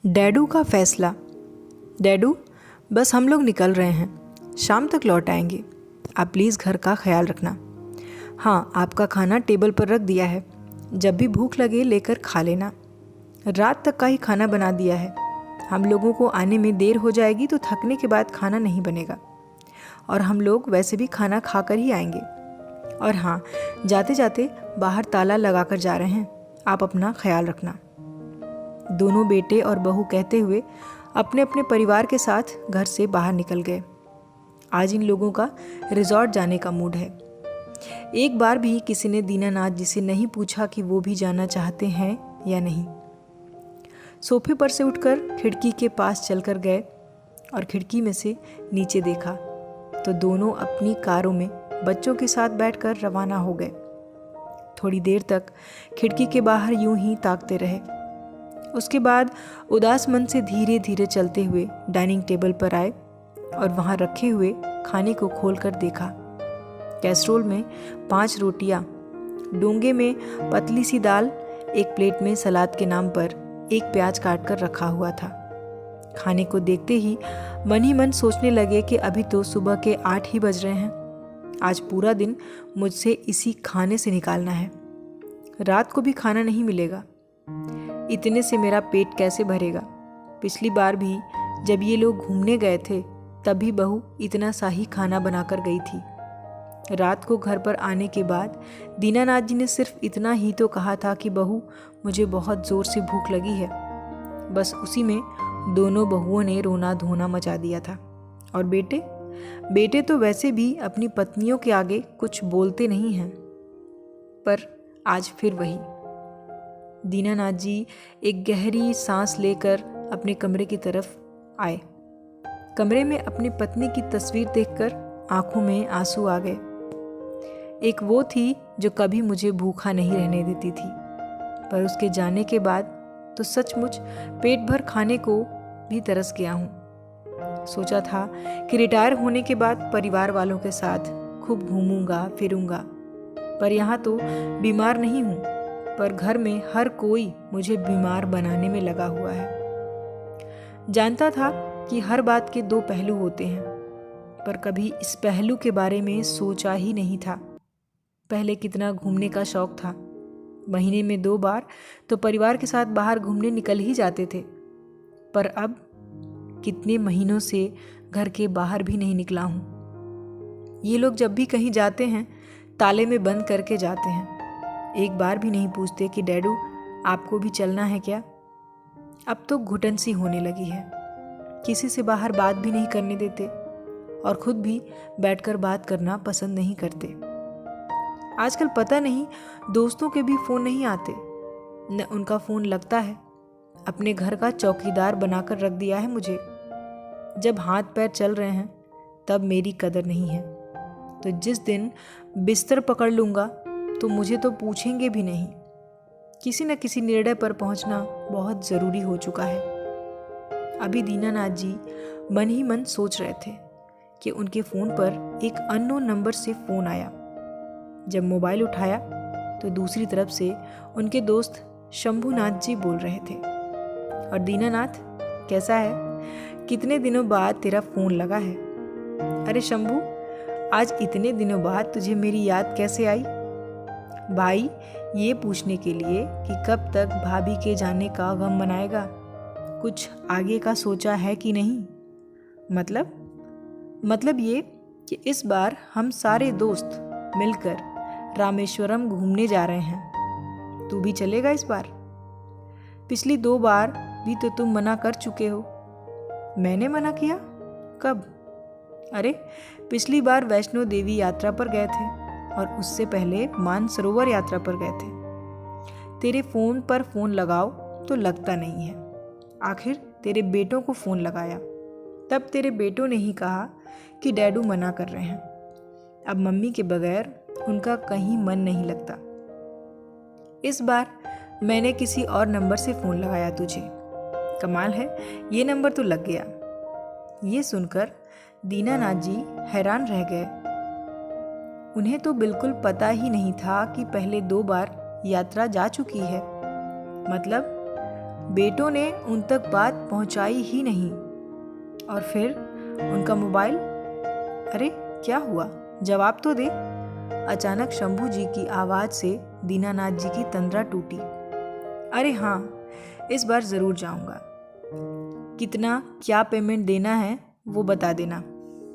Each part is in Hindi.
डैडू का फैसला। डैडू, बस हम लोग निकल रहे हैं, शाम तक लौट आएंगे। आप प्लीज़ घर का ख्याल रखना। हाँ, आपका खाना टेबल पर रख दिया है, जब भी भूख लगे लेकर खा लेना। रात तक का ही खाना बना दिया है, हम लोगों को आने में देर हो जाएगी तो थकने के बाद खाना नहीं बनेगा, और हम लोग वैसे भी खाना खाकर ही आएंगे। और हाँ, जाते जाते बाहर ताला लगाकर जा रहे हैं, आप अपना ख्याल रखना। दोनों बेटे और बहू कहते हुए अपने अपने परिवार के साथ घर से बाहर निकल गए। आज इन लोगों का रिजॉर्ट जाने का मूड है। एक बार भी किसी ने दीनानाथ जी से नहीं पूछा कि वो भी जाना चाहते हैं या नहीं। सोफे पर से उठकर खिड़की के पास चलकर गए और खिड़की में से नीचे देखा तो दोनों अपनी कारों में बच्चों के साथ बैठकर रवाना हो गए। थोड़ी देर तक खिड़की के बाहर यूं ही ताकते रहे। उसके बाद उदास मन से धीरे धीरे चलते हुए डाइनिंग टेबल पर आए और वहां रखे हुए खाने को खोलकर देखा। कैसरोल में 5 रोटियां, डोंगे में पतली सी दाल, एक प्लेट में सलाद के नाम पर 1 प्याज काटकर रखा हुआ था। खाने को देखते ही मन सोचने लगे कि अभी तो सुबह के 8 ही बज रहे हैं। आज पूरा दिन मुझसे इसी खाने से निकालना है, रात को भी खाना नहीं मिलेगा। इतने से मेरा पेट कैसे भरेगा। पिछली बार भी जब ये लोग घूमने गए थे तभी बहू इतना सा ही खाना बनाकर गई थी। रात को घर पर आने के बाद दीनानाथ जी ने सिर्फ इतना ही तो कहा था कि बहू, मुझे बहुत ज़ोर से भूख लगी है। बस उसी में दोनों बहुओं ने रोना धोना मचा दिया था। और बेटे तो वैसे भी अपनी पत्नियों के आगे कुछ बोलते नहीं हैं। पर आज फिर वही। दीनानाथ जी एक गहरी सांस लेकर अपने कमरे की तरफ आए। कमरे में अपनी पत्नी की तस्वीर देखकर आंखों में आंसू आ गए। एक वो थी जो कभी मुझे भूखा नहीं रहने देती थी, पर उसके जाने के बाद तो सचमुच पेट भर खाने को भी तरस गया हूँ। सोचा था कि रिटायर होने के बाद परिवार वालों के साथ खूब घूमूंगा फिरूंगा, पर यहाँ तो बीमार नहीं हूँ, पर घर में हर कोई मुझे बीमार बनाने में लगा हुआ है। जानता था कि हर बात के 2 पहलू होते हैं, पर कभी इस पहलू के बारे में सोचा ही नहीं था। पहले कितना घूमने का शौक था, महीने में 2 बार तो परिवार के साथ बाहर घूमने निकल ही जाते थे। पर अब कितने महीनों से घर के बाहर भी नहीं निकला हूँ। ये लोग जब भी कहीं जाते हैं ताले में बंद करके जाते हैं। एक बार भी नहीं पूछते कि डैडू, आपको भी चलना है क्या। अब तो घुटन सी होने लगी है, किसी से बाहर बात भी नहीं करने देते और खुद भी बैठकर बात करना पसंद नहीं करते। आजकल पता नहीं दोस्तों के भी फ़ोन नहीं आते, न उनका फ़ोन लगता है। अपने घर का चौकीदार बनाकर रख दिया है मुझे। जब हाथ पैर चल रहे हैं तब मेरी कदर नहीं है, तो जिस दिन बिस्तर पकड़ लूँगा तो मुझे तो पूछेंगे भी नहीं। किसी न किसी निर्णय पर पहुंचना बहुत ज़रूरी हो चुका है। अभी दीनानाथ जी मन ही मन सोच रहे थे कि उनके फ़ोन पर एक अननोन नंबर से फ़ोन आया। जब मोबाइल उठाया तो दूसरी तरफ से उनके दोस्त शंभुनाथ जी बोल रहे थे। और दीनानाथ, कैसा है? कितने दिनों बाद तेरा फ़ोन लगा है। अरे शंभू, आज इतने दिनों बाद तुझे मेरी याद कैसे आई? भाई, ये पूछने के लिए कि कब तक भाभी के जाने का गम मनाएगा। कुछ आगे का सोचा है कि नहीं? मतलब ये कि इस बार हम सारे दोस्त मिलकर रामेश्वरम घूमने जा रहे हैं। तू भी चलेगा इस बार? पिछली 2 बार भी तो तुम मना कर चुके हो। मैंने मना किया? कब? अरे, पिछली बार वैष्णो देवी यात्रा पर गए थे और उससे पहले मानसरोवर यात्रा पर गए थे। तेरे फ़ोन पर फ़ोन लगाओ तो लगता नहीं है। आखिर तेरे बेटों को फ़ोन लगाया, तब तेरे बेटों ने ही कहा कि डैडू मना कर रहे हैं। अब मम्मी के बगैर उनका कहीं मन नहीं लगता। इस बार मैंने किसी और नंबर से फ़ोन लगाया तुझे। कमाल है, ये नंबर तो लग गया। ये सुनकर दीनानाथ जी हैरान रह गए। उन्हें तो बिल्कुल पता ही नहीं था कि पहले 2 बार यात्रा जा चुकी है। मतलब बेटों ने उन तक बात पहुंचाई ही नहीं। और फिर उनका मोबाइल, अरे क्या हुआ, जवाब तो दे। अचानक शंभू जी की आवाज़ से दीनानाथ जी की तंद्रा टूटी। अरे हाँ, इस बार ज़रूर जाऊंगा। कितना क्या पेमेंट देना है वो बता देना,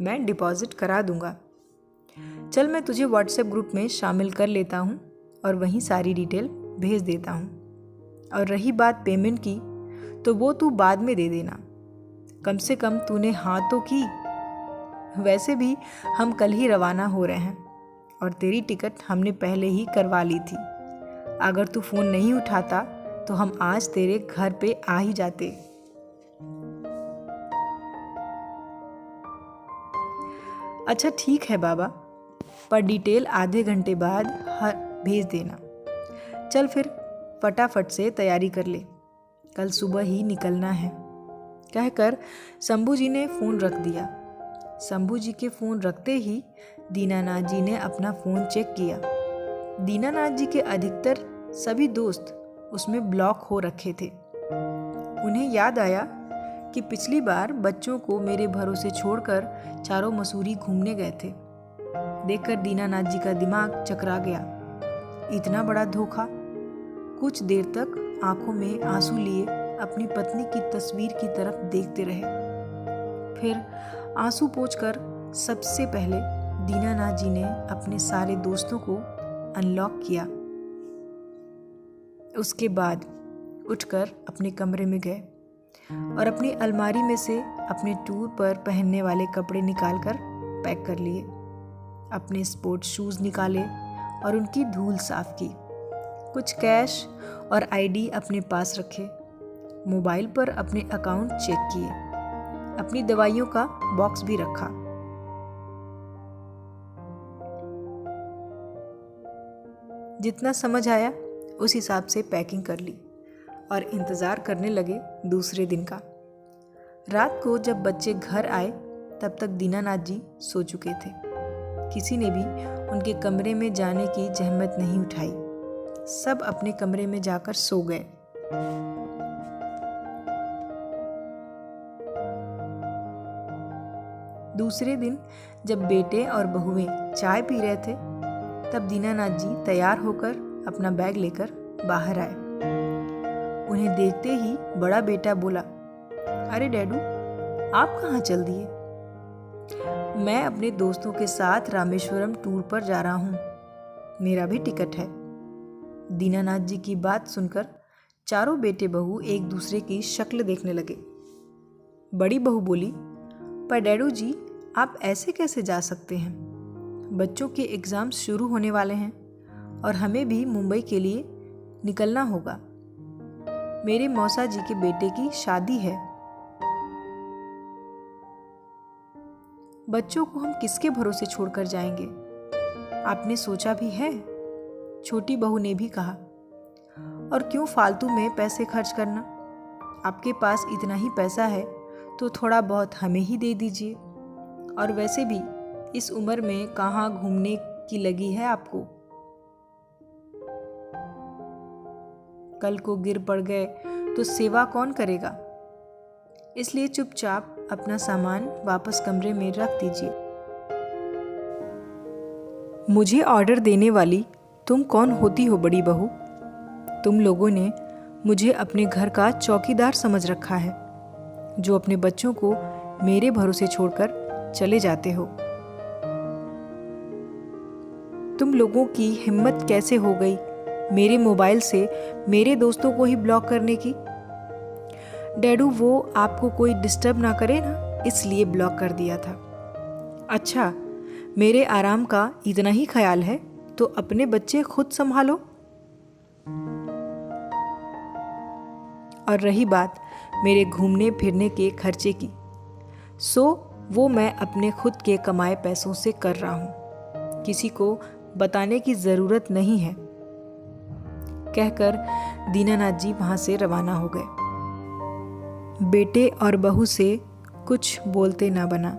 मैं डिपॉजिट करा दूंगा। चल मैं तुझे व्हाट्सएप ग्रुप में शामिल कर लेता हूँ और वहीं सारी डिटेल भेज देता हूँ। और रही बात पेमेंट की, तो वो तू बाद में दे देना। कम से कम तूने हाँ तो की। वैसे भी हम कल ही रवाना हो रहे हैं और तेरी टिकट हमने पहले ही करवा ली थी। अगर तू फ़ोन नहीं उठाता तो हम आज तेरे घर पे आ ही जाते। अच्छा ठीक है बाबा, पर डिटेल आधे घंटे बाद भेज देना। चल फिर फटाफट से तैयारी कर ले, कल सुबह ही निकलना है, कहकर शंभू जी ने फ़ोन रख दिया। शंभू जी के फ़ोन रखते ही दीनानाथ जी ने अपना फ़ोन चेक किया। दीनानाथ जी के अधिकतर सभी दोस्त उसमें ब्लॉक हो रखे थे। उन्हें याद आया कि पिछली बार बच्चों को मेरे भरोसे छोड़कर चारों मसूरी घूमने गए थे। देखकर दीनानाथ जी का दिमाग चकरा गया। इतना बड़ा धोखा। कुछ देर तक आंखों में आंसू लिए अपनी पत्नी की तस्वीर की तरफ देखते रहे। फिर आंसू पोंछकर सबसे पहले दीनानाथ जी ने अपने सारे दोस्तों को अनलॉक किया। उसके बाद उठकर अपने कमरे में गए और अपनी अलमारी में से अपने टूर पर पहनने वाले कपड़े निकालकर पैक कर लिए। अपने स्पोर्ट्स शूज़ निकाले और उनकी धूल साफ की। कुछ कैश और आईडी अपने पास रखे। मोबाइल पर अपने अकाउंट चेक किए। अपनी दवाइयों का बॉक्स भी रखा। जितना समझ आया उस हिसाब से पैकिंग कर ली और इंतज़ार करने लगे दूसरे दिन का। रात को जब बच्चे घर आए तब तक दीनानाथ जी सो चुके थे। किसी ने भी उनके कमरे में जाने की जहमत नहीं उठाई। सब अपने कमरे में जाकर सो गए। दूसरे दिन जब बेटे और बहुएं चाय पी रहे थे तब दीनानाथ जी तैयार होकर अपना बैग लेकर बाहर आए। उन्हें देखते ही बड़ा बेटा बोला, अरे डैडू, आप कहाँ चल दिए? मैं अपने दोस्तों के साथ रामेश्वरम टूर पर जा रहा हूँ, मेरा भी टिकट है। दीनानाथ जी की बात सुनकर चारों बेटे बहू एक दूसरे की शक्ल देखने लगे। बड़ी बहू बोली, पर डैडू जी, आप ऐसे कैसे जा सकते हैं? बच्चों के एग्ज़ाम्स शुरू होने वाले हैं और हमें भी मुंबई के लिए निकलना होगा। मेरे मौसा जी के बेटे की शादी है। बच्चों को हम किसके भरोसे छोड़कर जाएंगे? आपने सोचा भी है? छोटी बहू ने भी कहा। और क्यों फालतू में पैसे खर्च करना? आपके पास इतना ही पैसा है तो थोड़ा बहुत हमें ही दे दीजिए। और वैसे भी इस उम्र में कहाँ घूमने की लगी है आपको? कल को गिर पड़ गए तो सेवा कौन करेगा? इसलिए चुपचाप अपना सामान वापस कमरे में रख दीजिए। मुझे ऑर्डर देने वाली तुम कौन होती हो बड़ी बहू? तुम लोगों ने मुझे अपने घर का चौकीदार समझ रखा है, जो अपने बच्चों को मेरे भरोसे छोड़कर चले जाते हो। तुम लोगों की हिम्मत कैसे हो गई मेरे मोबाइल से मेरे दोस्तों को ही ब्लॉक करने की? डैडू, वो आपको कोई डिस्टर्ब ना करे ना, इसलिए ब्लॉक कर दिया था। अच्छा, मेरे आराम का इतना ही ख्याल है तो अपने बच्चे खुद संभालो। और रही बात मेरे घूमने फिरने के खर्चे की, सो वो मैं अपने खुद के कमाए पैसों से कर रहा हूँ, किसी को बताने की ज़रूरत नहीं है, कहकर दीनानाथ जी वहाँ से रवाना हो गए। बेटे और बहू से कुछ बोलते ना बना।